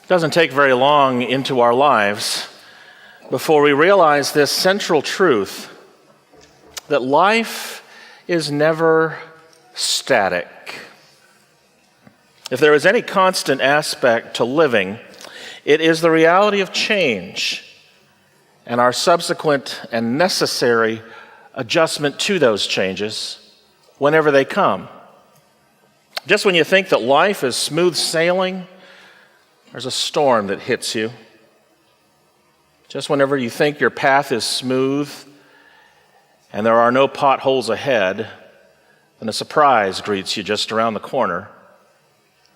It doesn't take very long into our lives before we realize this central truth that life is never static. If there is any constant aspect to living, it is the reality of change and our subsequent and necessary adjustment to those changes whenever they come. Just when you think that life is smooth sailing, there's a storm that hits you. Just whenever you think your path is smooth and there are no potholes ahead, then a surprise greets you just around the corner.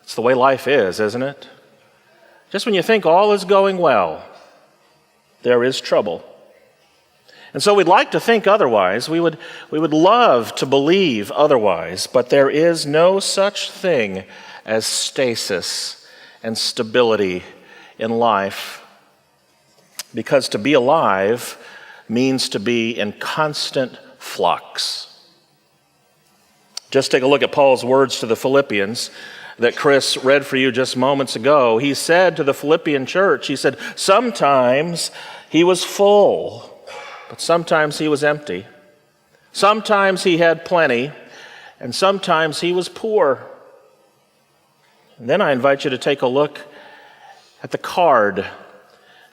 It's the way life is, isn't it? Just when you think all is going well, there is trouble. And so we'd like to think otherwise. We would love to believe otherwise, but there is no such thing as stasis and stability in life, because to be alive means to be in constant flux. Just take a look at Paul's words to the Philippians that Chris read for you just moments ago. He said to the Philippian church, he said, sometimes he was full, but sometimes he was empty. Sometimes he had plenty, and sometimes he was poor. And then I invite you to take a look at the card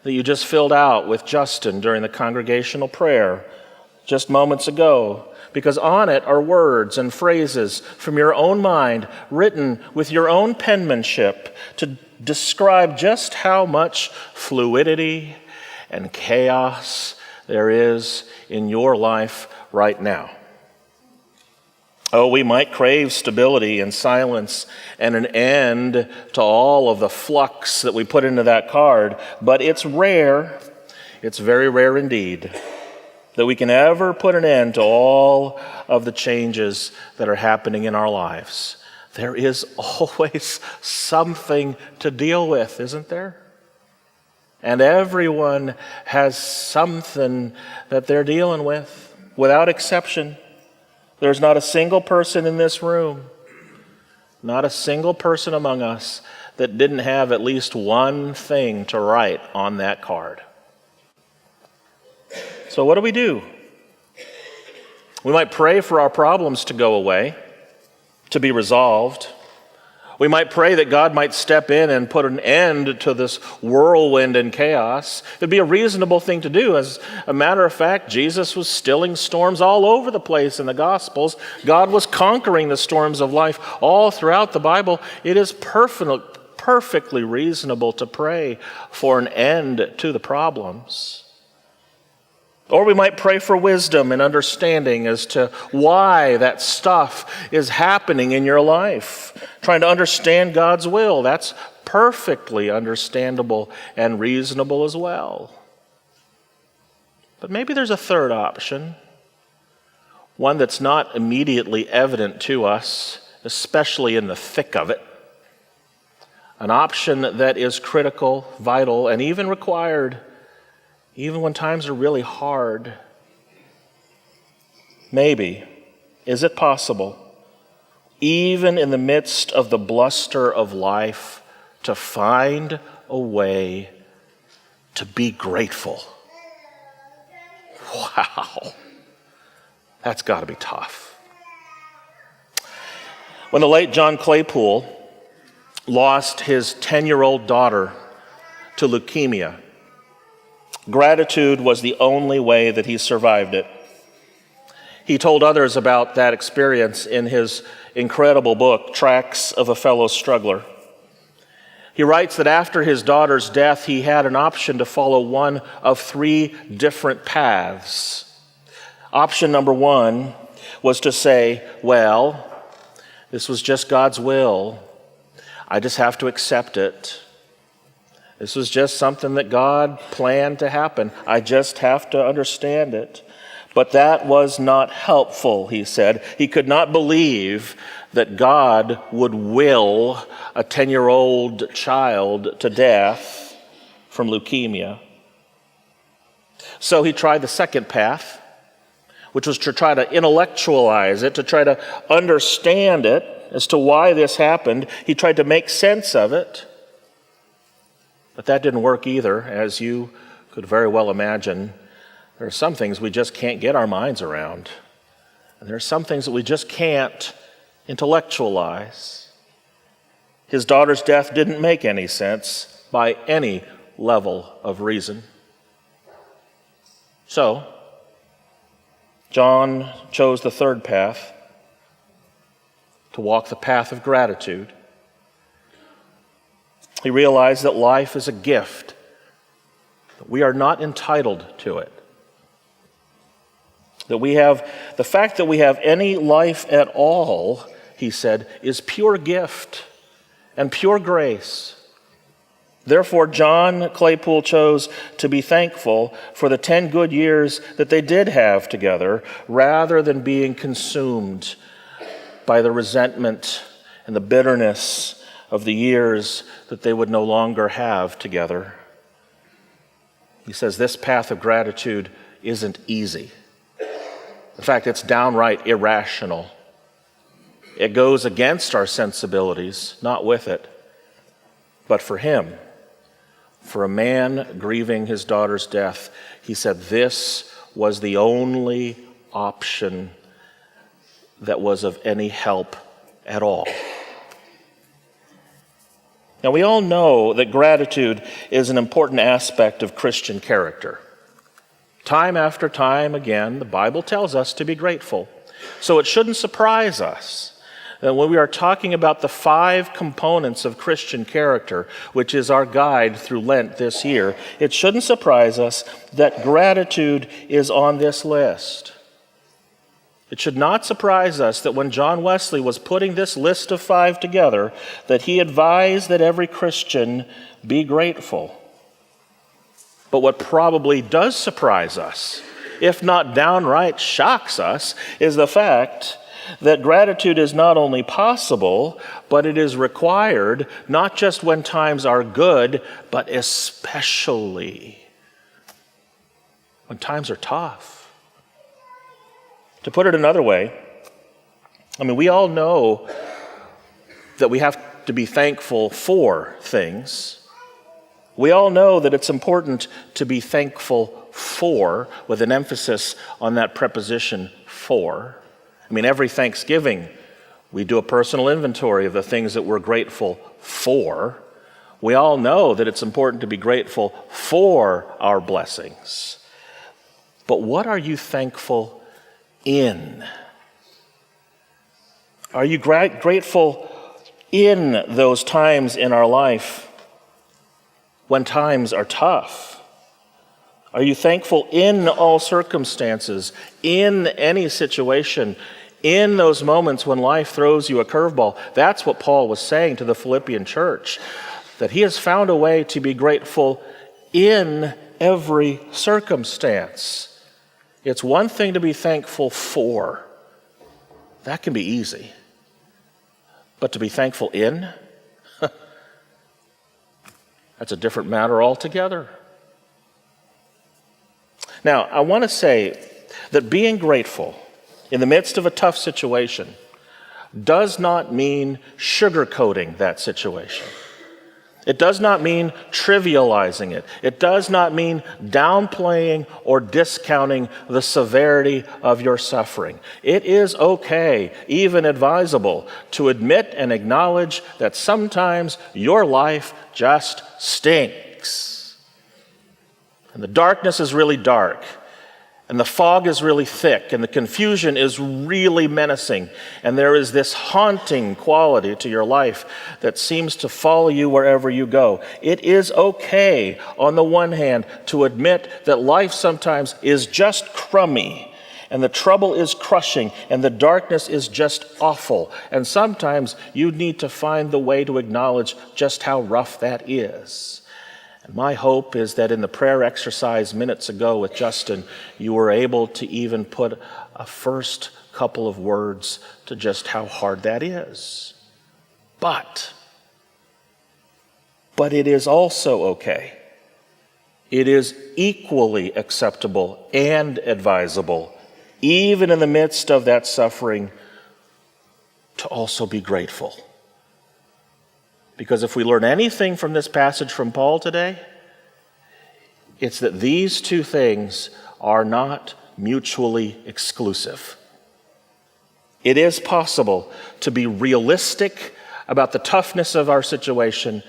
that you just filled out with Justin during the congregational prayer just moments ago, because on it are words and phrases from your own mind written with your own penmanship to describe just how much fluidity and chaos there is in your life right now. Oh, we might crave stability and silence and an end to all of the flux that we put into that card, but it's rare, it's very rare indeed, that we can ever put an end to all of the changes that are happening in our lives. There is always something to deal with, isn't there? And everyone has something that they're dealing with, without exception. There's not a single person in this room, not a single person among us that didn't have at least one thing to write on that card. So what do? We might pray for our problems to go away, to be resolved. We might pray that God might step in and put an end to this whirlwind and chaos. It'd be a reasonable thing to do. As a matter of fact, Jesus was stilling storms all over the place in the Gospels. God was conquering the storms of life all throughout the Bible. It is perfectly reasonable to pray for an end to the problems. Or we might pray for wisdom and understanding as to why that stuff is happening in your life. Trying to understand God's will, that's perfectly understandable and reasonable as well. But maybe there's a third option, one that's not immediately evident to us, especially in the thick of it. An option that is critical, vital, and even required, even when times are really hard. Maybe, is it possible, even in the midst of the bluster of life, to find a way to be grateful? Wow, that's got to be tough. When the late John Claypool lost his 10-year-old daughter to leukemia, gratitude was the only way that he survived it. He told others about that experience in his incredible book, Tracks of a Fellow Struggler. He writes that after his daughter's death, he had an option to follow one of three different paths. Option number one was to say, well, this was just God's will. I just have to accept it. This was just something that God planned to happen. I just have to understand it. But that was not helpful, he said. He could not believe that God would will a 10-year-old child to death from leukemia. So he tried the second path, which was to try to intellectualize it, to try to understand it as to why this happened. He tried to make sense of it. But that didn't work either, as you could very well imagine. There are some things we just can't get our minds around. And there are some things that we just can't intellectualize. His daughter's death didn't make any sense by any level of reason. So, John chose the third path, to walk the path of gratitude. He realized that life is a gift, that we are not entitled to it. The fact that we have any life at all, he said, is pure gift and pure grace. Therefore, John Claypool chose to be thankful for the 10 good years that they did have together, rather than being consumed by the resentment and the bitterness of the years that they would no longer have together. He says this path of gratitude isn't easy. In fact, it's downright irrational. It goes against our sensibilities, not with it. But for him, for a man grieving his daughter's death, he said this was the only option that was of any help at all. Now, we all know that gratitude is an important aspect of Christian character. Time after time again, the Bible tells us to be grateful. So it shouldn't surprise us that when we are talking about the 5 components of Christian character, which is our guide through Lent this year, it shouldn't surprise us that gratitude is on this list. It should not surprise us that when John Wesley was putting this list of 5 together, that he advised that every Christian be grateful. But what probably does surprise us, if not downright shocks us, is the fact that gratitude is not only possible, but it is required, not just when times are good, but especially when times are tough. To put it another way, we all know that we have to be thankful for things. We all know that it's important to be thankful for, with an emphasis on that preposition for. Every Thanksgiving, we do a personal inventory of the things that we're grateful for. We all know that it's important to be grateful for our blessings. But what are you thankful in? Are you grateful in those times in our life when times are tough? Are you thankful in all circumstances, in any situation, in those moments when life throws you a curveball? That's what Paul was saying to the Philippian church, that he has found a way to be grateful in every circumstance. It's one thing to be thankful for. That can be easy. But to be thankful in? That's a different matter altogether. Now, I want to say that being grateful in the midst of a tough situation does not mean sugarcoating that situation. It does not mean trivializing it. It does not mean downplaying or discounting the severity of your suffering. It is okay, even advisable, to admit and acknowledge that sometimes your life just stinks. And the darkness is really dark, and the fog is really thick, and the confusion is really menacing, and there is this haunting quality to your life that seems to follow you wherever you go. It is okay, on the one hand, to admit that life sometimes is just crummy, and the trouble is crushing, and the darkness is just awful, and sometimes you need to find the way to acknowledge just how rough that is. My hope is that in the prayer exercise minutes ago with Justin, you were able to even put a first couple of words to just how hard that is. But it is also okay. It is equally acceptable and advisable, even in the midst of that suffering, to also be grateful. Because if we learn anything from this passage from Paul today, it's that these two things are not mutually exclusive. It is possible to be realistic about the toughness of our situation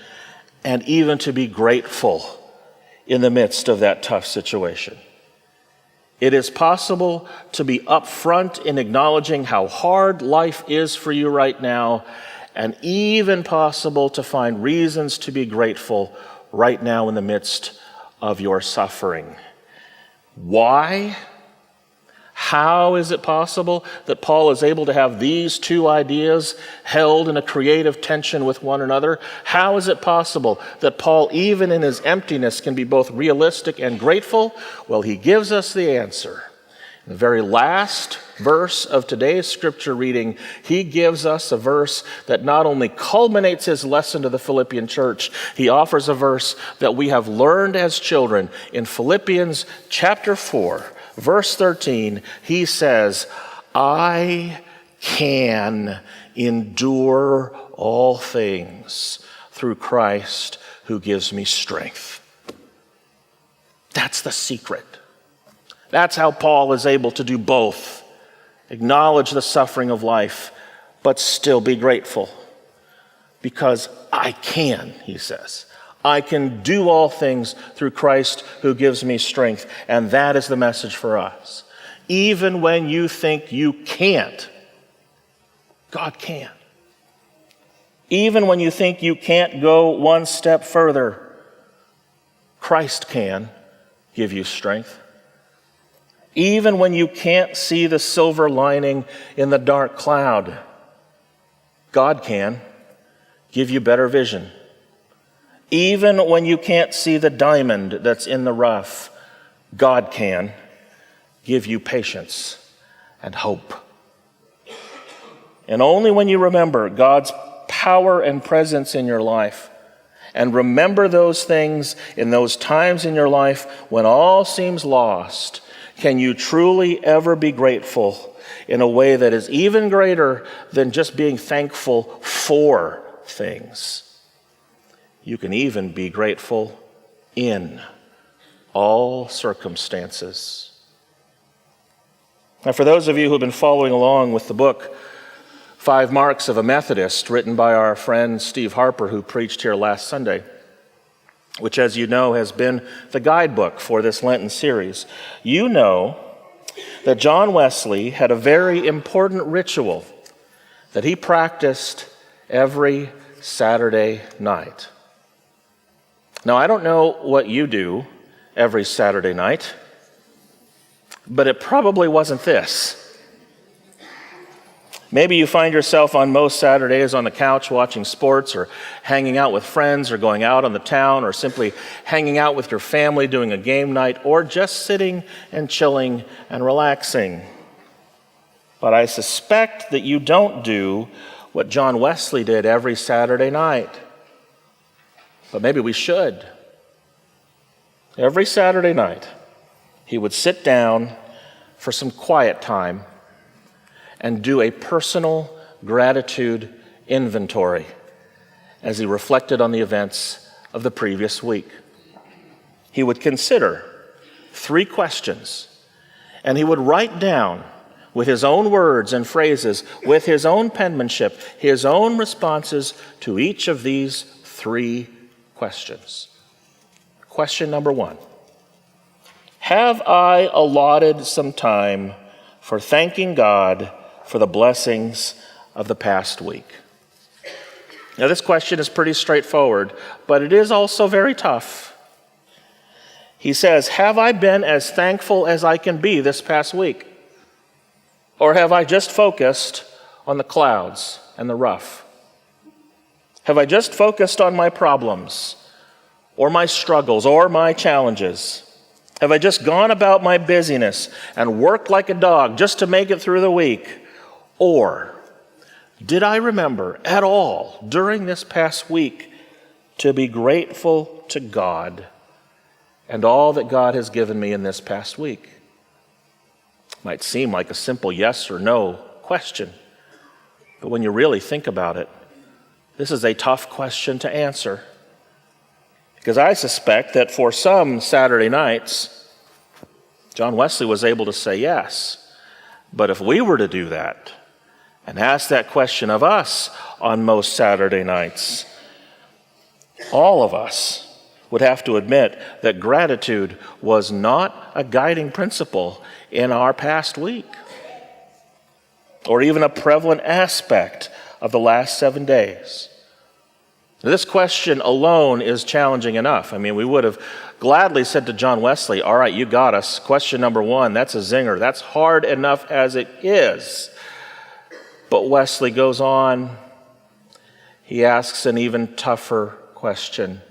and even to be grateful in the midst of that tough situation. It is possible to be upfront in acknowledging how hard life is for you right now, and even possible to find reasons to be grateful right now in the midst of your suffering. Why? How is it possible that Paul is able to have these two ideas held in a creative tension with one another? How is it possible that Paul, even in his emptiness, can be both realistic and grateful? Well, he gives us the answer. In the very last verse of today's scripture reading, he gives us a verse that not only culminates his lesson to the Philippian church, he offers a verse that we have learned as children. In Philippians chapter 4, verse 13, he says, I can endure all things through Christ who gives me strength. That's the secret. That's how Paul is able to do both. Acknowledge the suffering of life, but still be grateful. Because I can, he says. I can do all things through Christ who gives me strength. And that is the message for us. Even when you think you can't, God can. Even when you think you can't go one step further, Christ can give you strength. Even when you can't see the silver lining in the dark cloud, God can give you better vision. Even when you can't see the diamond that's in the rough, God can give you patience and hope. And only when you remember God's power and presence in your life, and remember those things in those times in your life when all seems lost, can you truly ever be grateful in a way that is even greater than just being thankful for things. You can even be grateful in all circumstances. Now, for those of you who have been following along with the book, 5 Marks of a Methodist, written by our friend Steve Harper, who preached here last Sunday, which, as you know, has been the guidebook for this Lenten series, you know that John Wesley had a very important ritual that he practiced every Saturday night. Now, I don't know what you do every Saturday night, but it probably wasn't this. Maybe you find yourself on most Saturdays on the couch watching sports or hanging out with friends or going out on the town or simply hanging out with your family doing a game night or just sitting and chilling and relaxing. But I suspect that you don't do what John Wesley did every Saturday night. But maybe we should. Every Saturday night, he would sit down for some quiet time and do a personal gratitude inventory as he reflected on the events of the previous week. He would consider 3 questions, and he would write down with his own words and phrases, with his own penmanship, his own responses to each of these 3 questions. Question number 1. Have I allotted some time for thanking God for the blessings of the past week? Now, this question is pretty straightforward, but it is also very tough. He says, have I been as thankful as I can be this past week? Or have I just focused on the clouds and the rough? Have I just focused on my problems or my struggles or my challenges? Have I just gone about my busyness and worked like a dog just to make it through the week? Or did I remember at all during this past week to be grateful to God and all that God has given me in this past week? Might seem like a simple yes or no question, but when you really think about it, This is a tough question to answer, because I suspect that for some Saturday nights, John Wesley was able to say yes. But if we were to do that and ask that question of us on most Saturday nights, all of us would have to admit that gratitude was not a guiding principle in our past week, or even a prevalent aspect of the last 7 days. This question alone is challenging enough. I mean, we would have gladly said to John Wesley, all right, you got us. Question number 1, that's a zinger. That's hard enough as it is. But Wesley goes on. He asks an even tougher question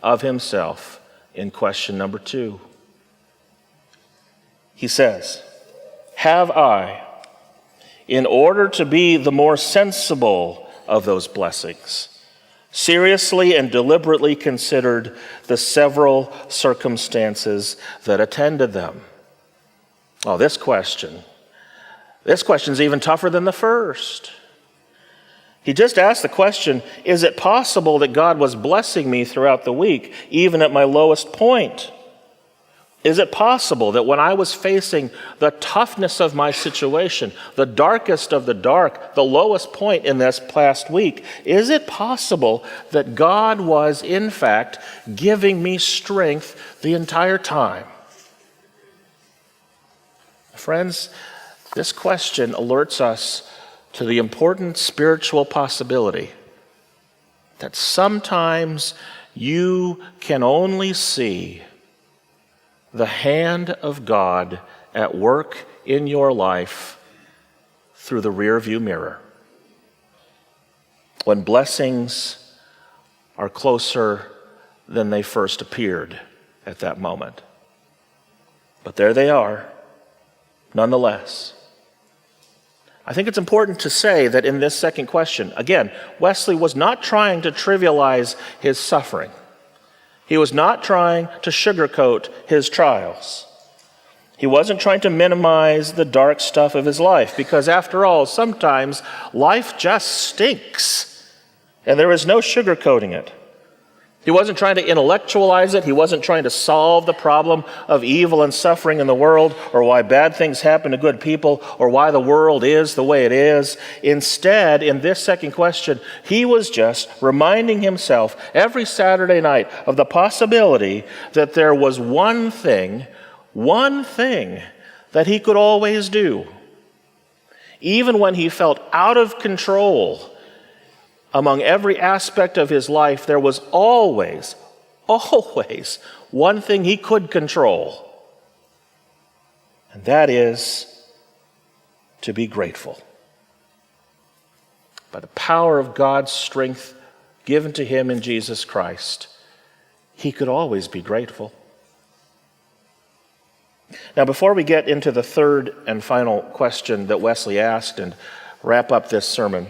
of himself in question number 2. He says, have I, in order to be the more sensible of those blessings, seriously and deliberately considered the several circumstances that attended them? Oh, this question's even tougher than the first. He just asked the question, is it possible that God was blessing me throughout the week, even at my lowest point? Is it possible that when I was facing the toughness of my situation, the darkest of the dark, the lowest point in this past week, is it possible that God was, in fact, giving me strength the entire time? Friends, this question alerts us to the important spiritual possibility that sometimes you can only see the hand of God at work in your life through the rearview mirror, when blessings are closer than they first appeared at that moment. But there they are, nonetheless. I think it's important to say that in this second question, again, Wesley was not trying to trivialize his suffering. He was not trying to sugarcoat his trials. He wasn't trying to minimize the dark stuff of his life, because after all, sometimes life just stinks, and there is no sugarcoating it. He wasn't trying to intellectualize it. He wasn't trying to solve the problem of evil and suffering in the world, or why bad things happen to good people, or why the world is the way it is. Instead, in this second question, he was just reminding himself every Saturday night of the possibility that there was one thing that he could always do. Even when he felt out of control among every aspect of his life, there was always one thing he could control, and that is to be grateful. By the power of God's strength given to him in Jesus Christ, he could always be grateful. Now, before we get into the third and final question that Wesley asked and wrap up this sermon,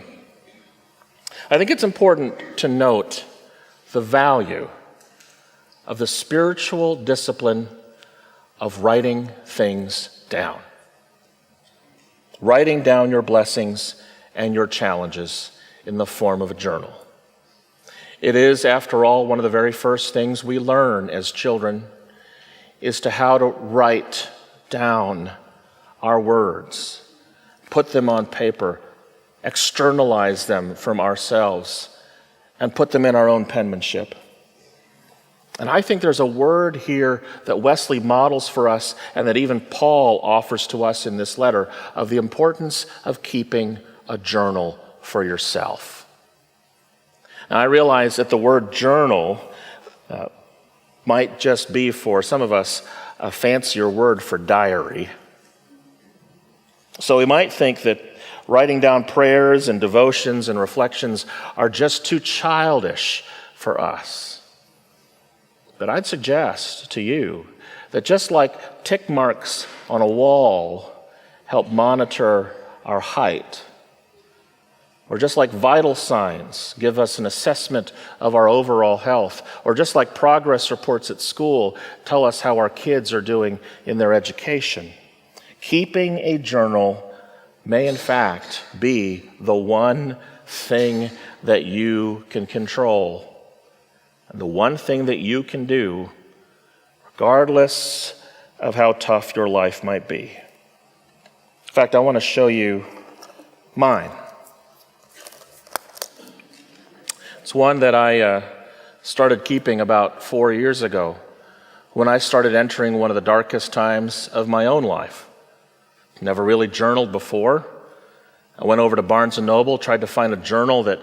I think it's important to note the value of the spiritual discipline of writing things down. Writing down your blessings and your challenges in the form of a journal. It is, after all, one of the very first things we learn as children is to how to write down our words, put them on paper, externalize them from ourselves, and put them in our own penmanship. And I think there's a word here that Wesley models for us, and that even Paul offers to us in this letter, of the importance of keeping a journal for yourself. Now, I realize that the word journal might just be, for some of us, a fancier word for diary. So we might think that writing down prayers and devotions and reflections are just too childish for us. But I'd suggest to you that just like tick marks on a wall help monitor our height, or just like vital signs give us an assessment of our overall health, or just like progress reports at school tell us how our kids are doing in their education, keeping a journal may in fact be the one thing that you can control, and the one thing that you can do, regardless of how tough your life might be. In fact, I want to show you mine. It's one that I started keeping about 4 years ago when I started entering one of the darkest times of my own life. Never really journaled before. I went over to Barnes & Noble, tried to find a journal that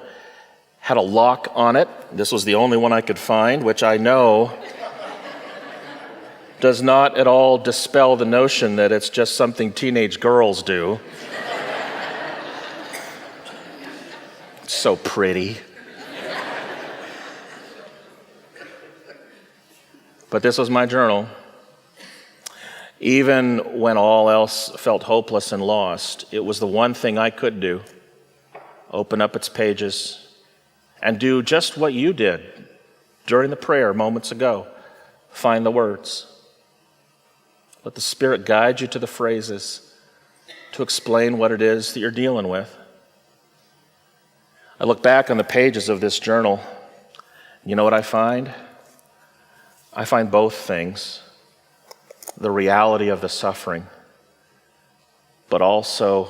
had a lock on it. This was the only one I could find, which I know does not at all dispel the notion that it's just something teenage girls do. It's so pretty. But this was my journal. Even when all else felt hopeless and lost, it was the one thing I could do. Open up its pages and do just what you did during the prayer moments ago. Find the words. Let the Spirit guide you to the phrases to explain what it is that you're dealing with. I look back on the pages of this journal. You know what I find? I find both things. The reality of the suffering, but also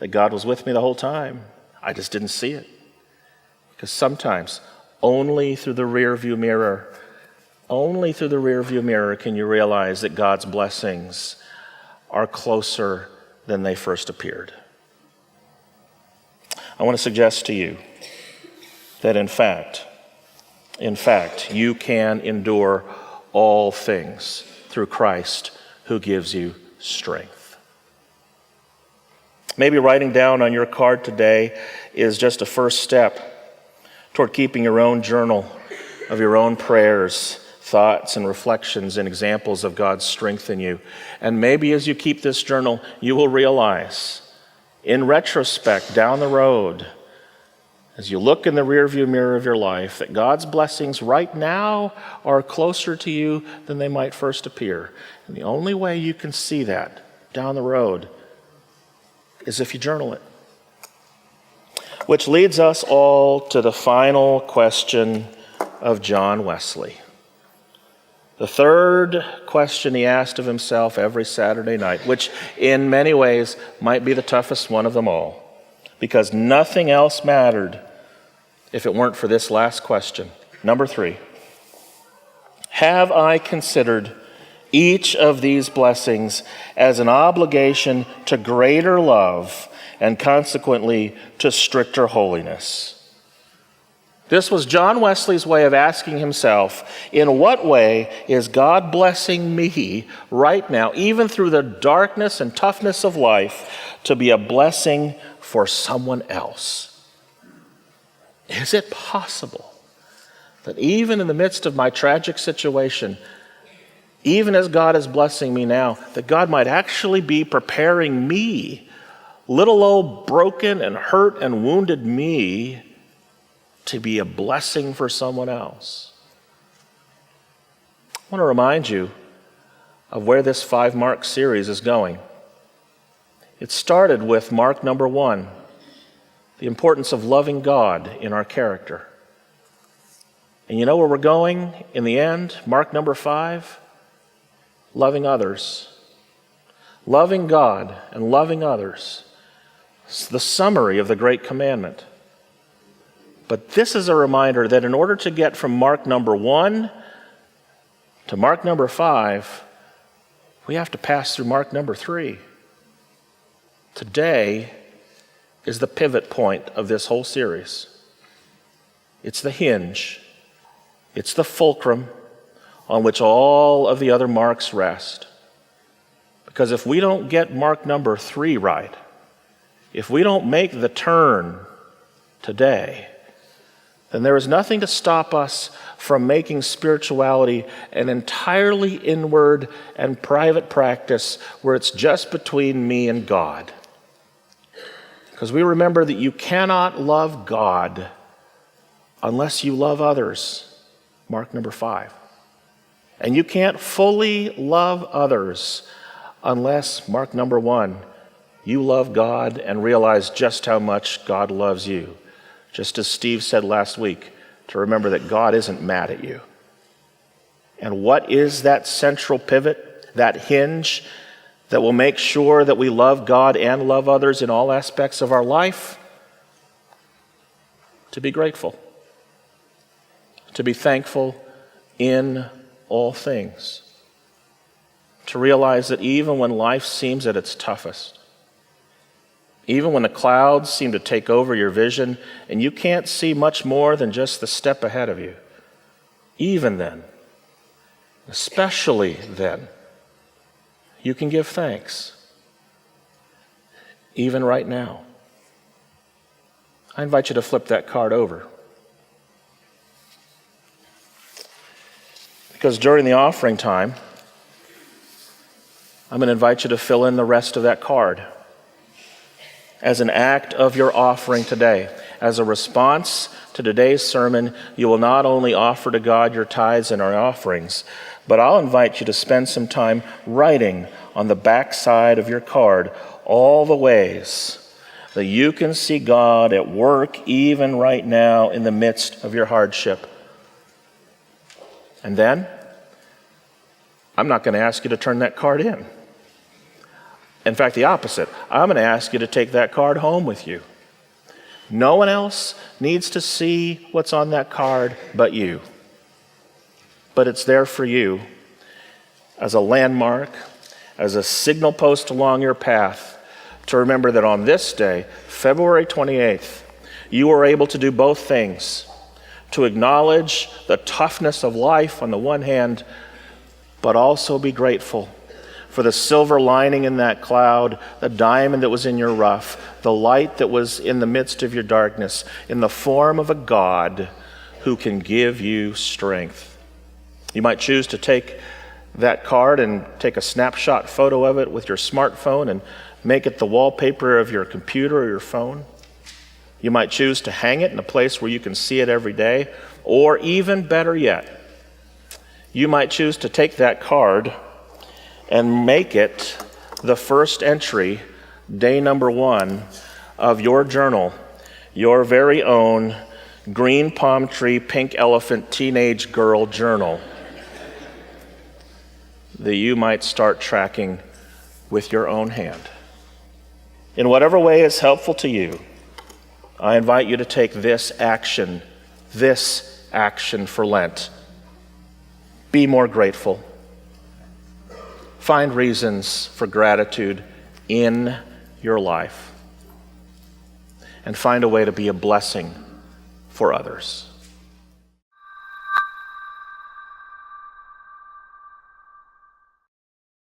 that God was with me the whole time. I just didn't see it. Because sometimes, only through the rearview mirror can you realize that God's blessings are closer than they first appeared. I want to suggest to you that in fact, you can endure all things through Christ who gives you strength. Maybe writing down on your card today is just a first step toward keeping your own journal of your own prayers, thoughts, and reflections and examples of God's strength in you. And maybe as you keep this journal, you will realize, in retrospect, down the road, as you look in the rearview mirror of your life, that God's blessings right now are closer to you than they might first appear. And the only way you can see that down the road is if you journal it. Which leads us all to the final question of John Wesley. The third question he asked of himself every Saturday night, which in many ways might be the toughest one of them all. Because nothing else mattered if it weren't for this last question. Number 3, have I considered each of these blessings as an obligation to greater love and consequently to stricter holiness? This was John Wesley's way of asking himself, in what way is God blessing me right now, even through the darkness and toughness of life, to be a blessing for someone else? Is it possible that even in the midst of my tragic situation, even as God is blessing me now, that God might actually be preparing me, little old broken and hurt and wounded me, to be a blessing for someone else? I want to remind you of where this 5-mark series is going. It started with mark number 1, the importance of loving God in our character. And you know where we're going in the end? Mark number 5, loving others. Loving God and loving others. It's the summary of the Great Commandment. But this is a reminder that in order to get from mark number 1 to mark number 5, we have to pass through mark number 3. Today is the pivot point of this whole series. It's the hinge. It's the fulcrum on which all of the other marks rest. Because if we don't get mark number 3 right, if we don't make the turn today, then there is nothing to stop us from making spirituality an entirely inward and private practice where it's just between me and God. Because we remember that you cannot love God unless you love others, mark number 5. And you can't fully love others unless, mark number 1, you love God and realize just how much God loves you. Just as Steve said last week, to remember that God isn't mad at you. And what is that central pivot, that hinge that will make sure that we love God and love others in all aspects of our life? To be grateful. To be thankful in all things. To realize that even when life seems at its toughest, even when the clouds seem to take over your vision and you can't see much more than just the step ahead of you, even then, especially then, you can give thanks. Even right now. I invite you to flip that card over. Because during the offering time, I'm going to invite you to fill in the rest of that card as an act of your offering today. As a response to today's sermon, you will not only offer to God your tithes and our offerings, but I'll invite you to spend some time writing on the back side of your card all the ways that you can see God at work even right now in the midst of your hardship. And then, I'm not going to ask you to turn that card in. In fact, the opposite. I'm going to ask you to take that card home with you. No one else needs to see what's on that card but you. But it's there for you as a landmark, as a signal post along your path, to remember that on this day, February 28th, you were able to do both things. To acknowledge the toughness of life on the one hand, but also be grateful for the silver lining in that cloud, the diamond that was in your rough, the light that was in the midst of your darkness, in the form of a God who can give you strength. You might choose to take that card and take a snapshot photo of it with your smartphone and make it the wallpaper of your computer or your phone. You might choose to hang it in a place where you can see it every day, or even better yet, you might choose to take that card and make it the first entry, day number 1 of your journal, your very own green palm tree, pink elephant, teenage girl journal that you might start tracking with your own hand. In whatever way is helpful to you, I invite you to take this action for Lent. Be more grateful. Find reasons for gratitude in your life. And find a way to be a blessing for others.